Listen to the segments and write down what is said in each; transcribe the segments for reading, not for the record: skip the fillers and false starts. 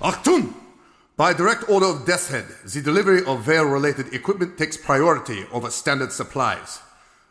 Achtung! By direct order of Death's Head, the delivery of Wehr-related equipment takes priority over standard supplies.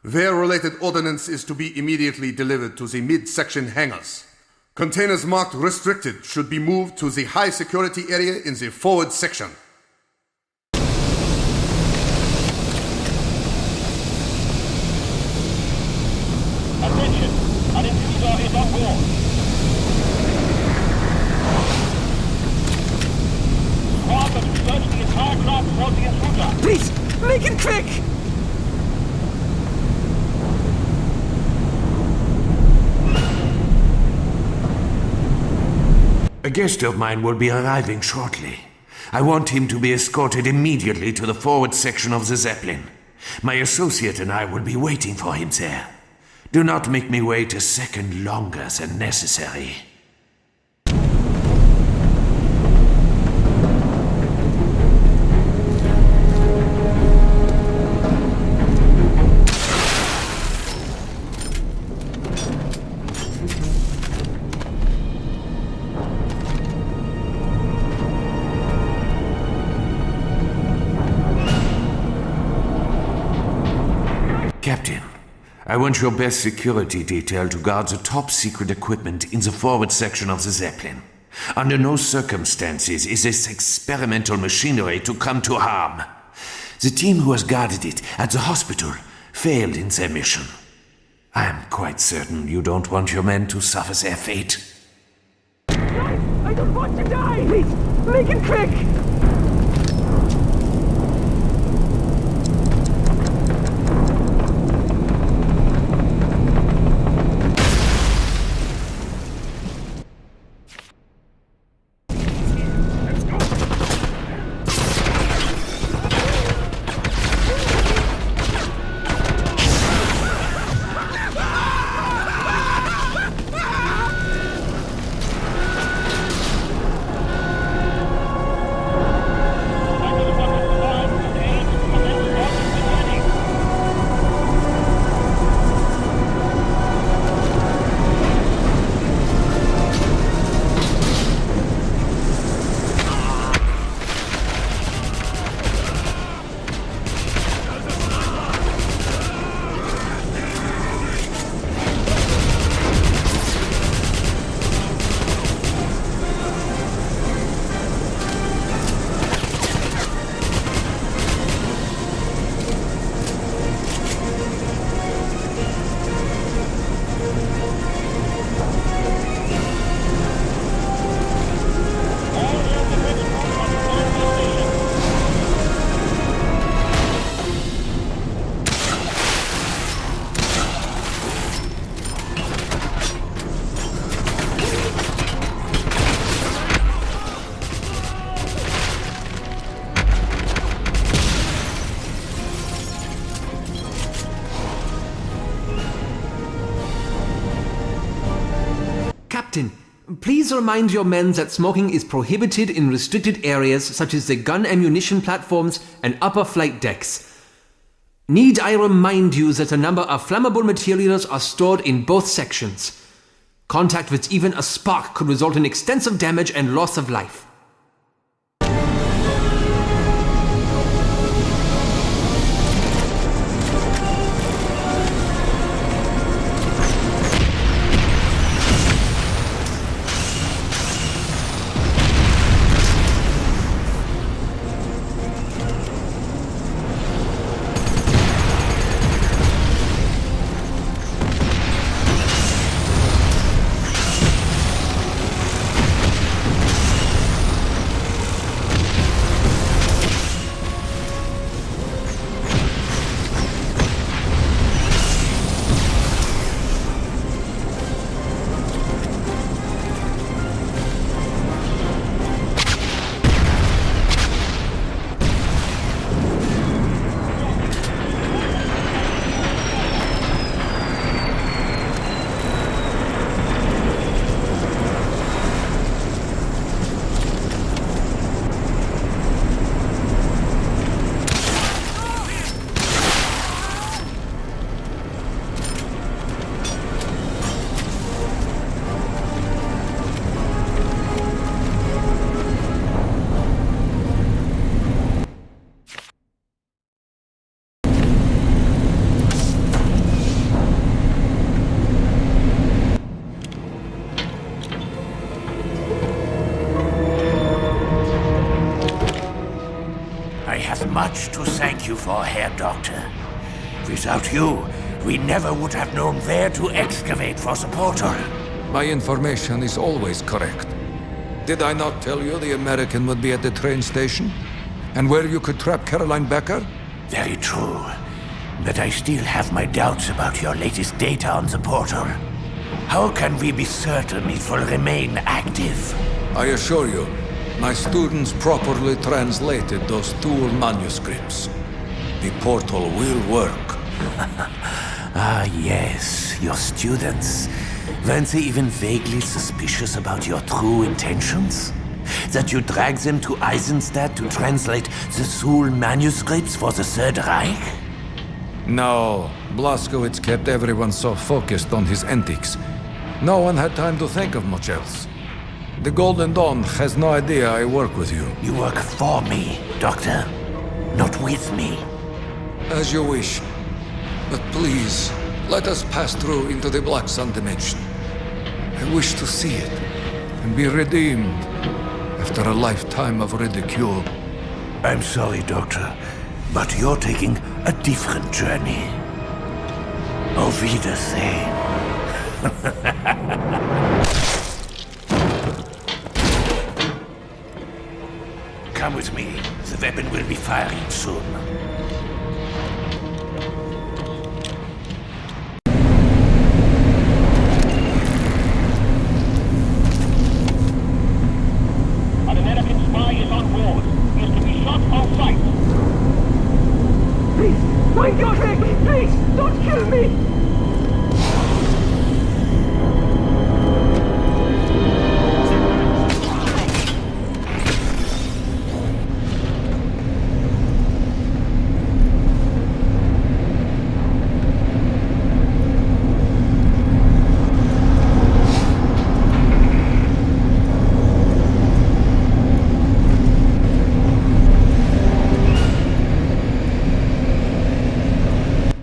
Wehr-related ordnance is to be immediately delivered to the mid-section hangars. Containers marked restricted should be moved to the high-security area in the forward section. Attention! An intruder is on board. Squad must search the entire craft for the intruder. Please, make it quick! A guest of mine will be arriving shortly. I want him to be escorted immediately to the forward section of the Zeppelin. My associate and I will be waiting for him there. Do not make me wait a second longer than necessary. Captain, I want your best security detail to guard the top-secret equipment in the forward section of the Zeppelin. Under no circumstances is this experimental machinery to come to harm. The team who has guarded it at the hospital failed in their mission. I am quite certain you don't want your men to suffer their fate. Guys, I don't want to die! Please, make it quick! Captain, please remind your men that smoking is prohibited in restricted areas such as the gun ammunition platforms and upper flight decks. Need I remind you that a number of flammable materials are stored in both sections. Contact with even a spark could result in extensive damage and loss of life. much to thank you for, Herr Doctor. Without you, we never would have known where to excavate for the portal. My information is always correct. Did I not tell you the American would be at the train station? And where you could trap Caroline Becker? Very true. But I still have my doubts about your latest data on the portal. How can we be certain it will remain active? I assure you, my students properly translated those Thule manuscripts. The portal will work. Ah, yes, your students. Weren't they even vaguely suspicious about your true intentions? That you dragged them to Eisenstadt to translate the Thule manuscripts for the Third Reich? No, Blazkowicz kept everyone so focused on his antics. No one had time to think of much else. The Golden Dawn has no idea I work with you. You work for me, Doctor, not with me. As you wish. But please, let us pass through into the Black Sun dimension. I wish to see it, and be redeemed after a lifetime of ridicule. I'm sorry, Doctor, but you're taking a different journey. Auf Wiedersehen. Come with me. The weapon will be firing soon. An American spy is on board. He is to be shot on sight. Please, mind your head! Please, don't kill me!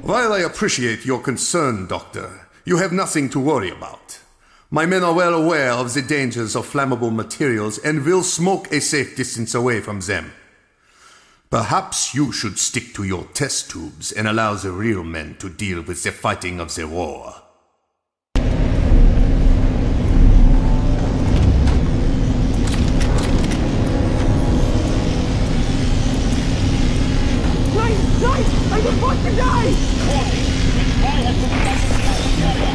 While I appreciate your concern, Doctor, you have nothing to worry about. My men are well aware of the dangers of flammable materials and will smoke a safe distance away from them. Perhaps you should stick to your test tubes and allow the real men to deal with the fighting of the war. Nein! I don't want to die! Warning, the spy has been sighted in the area.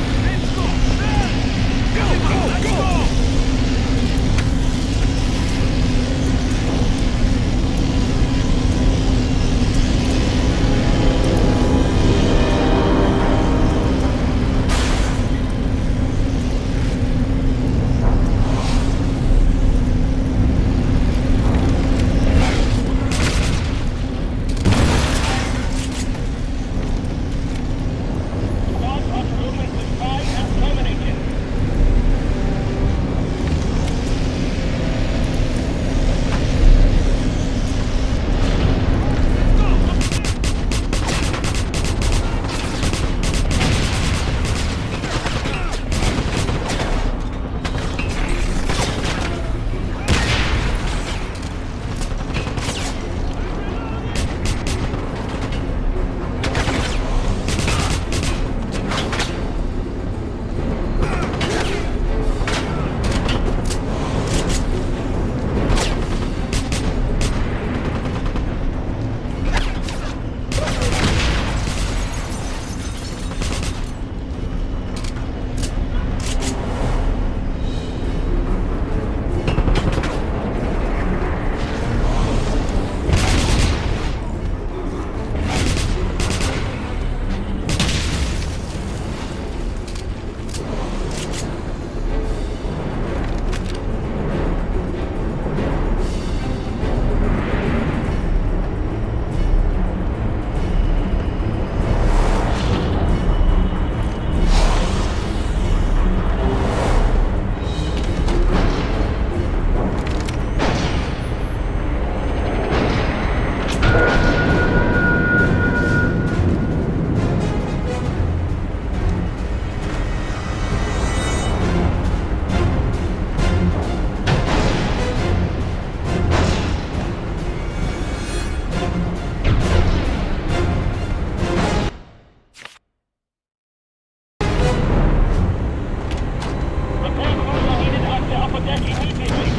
Dispatch immediately.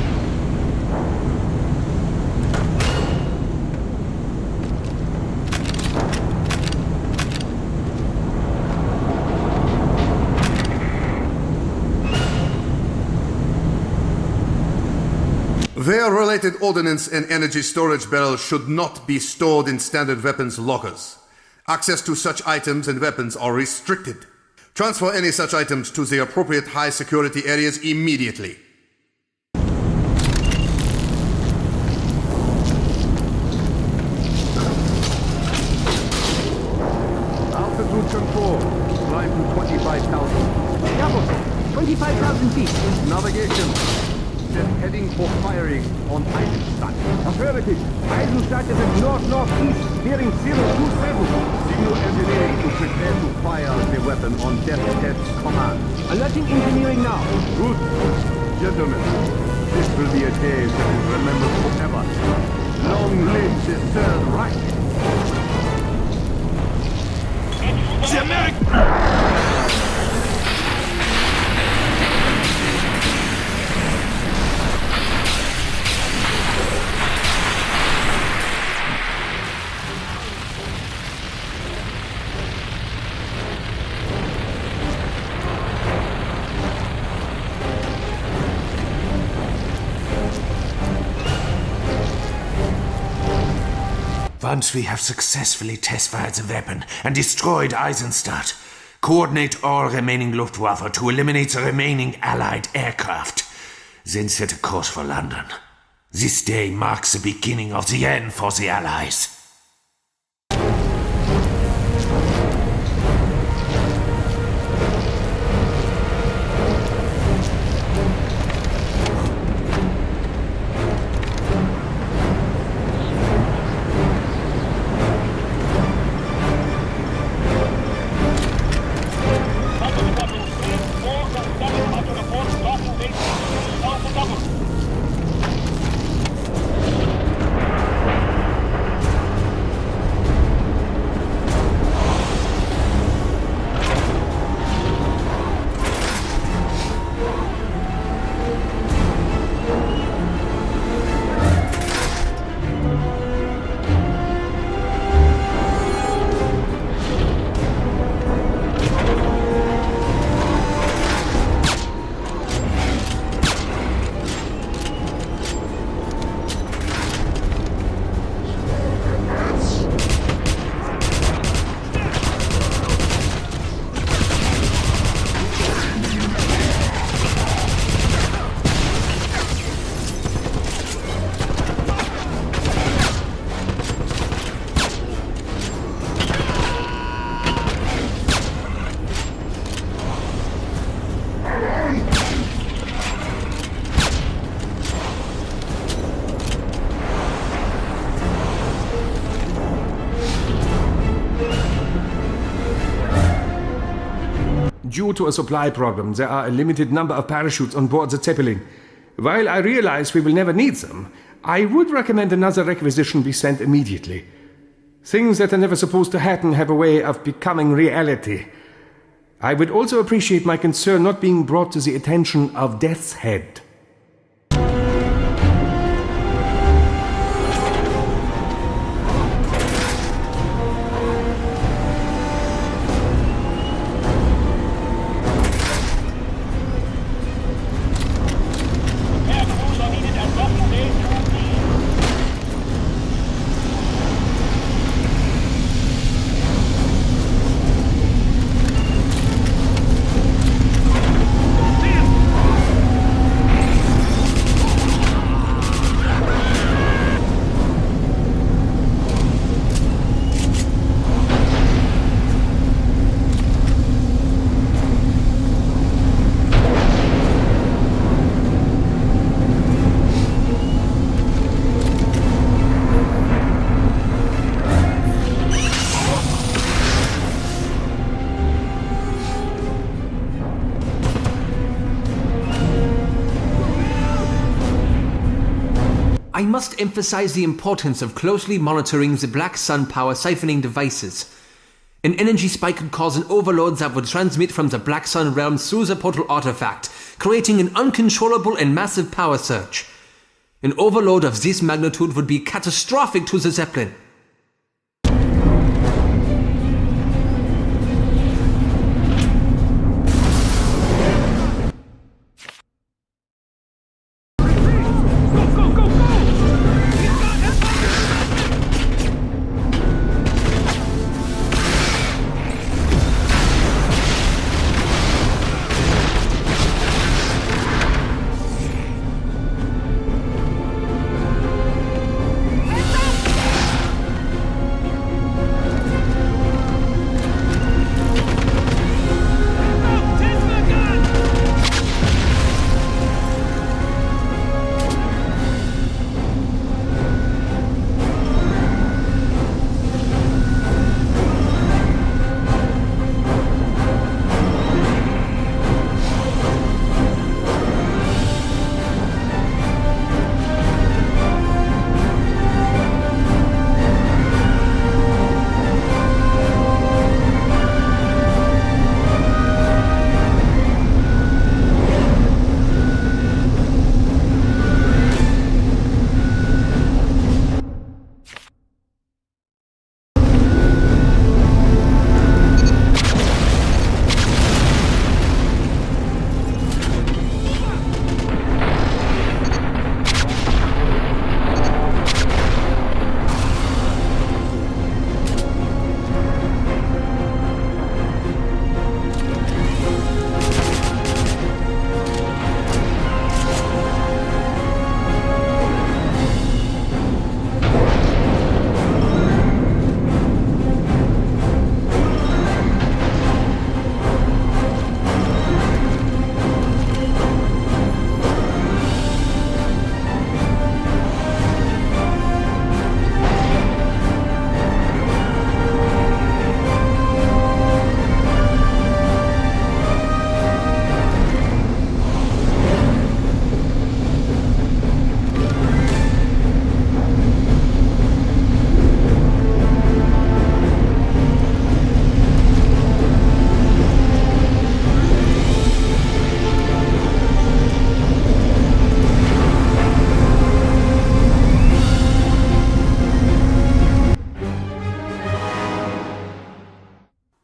Wear-related ordnance and energy storage barrels should not be stored in standard weapons lockers. Access to such items and weapons are restricted. Transfer any such items to the appropriate high-security areas immediately. Altitude control. Climb to 25,000. Havok, 25,000 feet. Navigation. Set heading for firing on Eisenstadt. Affirmative. Eisenstadt is at north-northeast, bearing 027. Signal engineering to prepare to fire the weapon on Deathhead's command. Alerting engineering now. Good. Gentlemen, this will be a day that is remembered forever. Long live the Third Reich! The American... Once we have successfully test-fired the weapon and destroyed Eisenstadt, coordinate all remaining Luftwaffe to eliminate the remaining Allied aircraft. Then set a course for London. This day marks the beginning of the end for the Allies. Due to a supply problem, there are a limited number of parachutes on board the Zeppelin. While I realize we will never need them, I would recommend another requisition be sent immediately. Things that are never supposed to happen have a way of becoming reality. I would also appreciate my concern not being brought to the attention of Death's Head. I must emphasize the importance of closely monitoring the Black Sun power siphoning devices. An energy spike could cause an overload that would transmit from the Black Sun realm through the portal artifact, creating an uncontrollable and massive power surge. An overload of this magnitude would be catastrophic to the Zeppelin.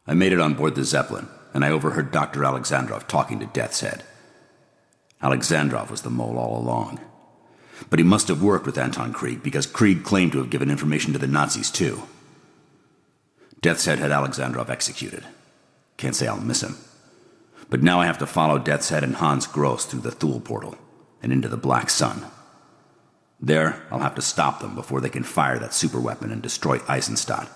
I made it on board the Zeppelin, and I overheard Dr. Alexandrov talking to Death's Head. Alexandrov was the mole all along. But he must have worked with Anton Krieg, because Krieg claimed to have given information to the Nazis too. Death's Head had Alexandrov executed. Can't say I'll miss him. But now I have to follow Death's Head and Hans Gross through the Thule portal, and into the Black Sun. There, I'll have to stop them before they can fire that superweapon and destroy Eisenstadt.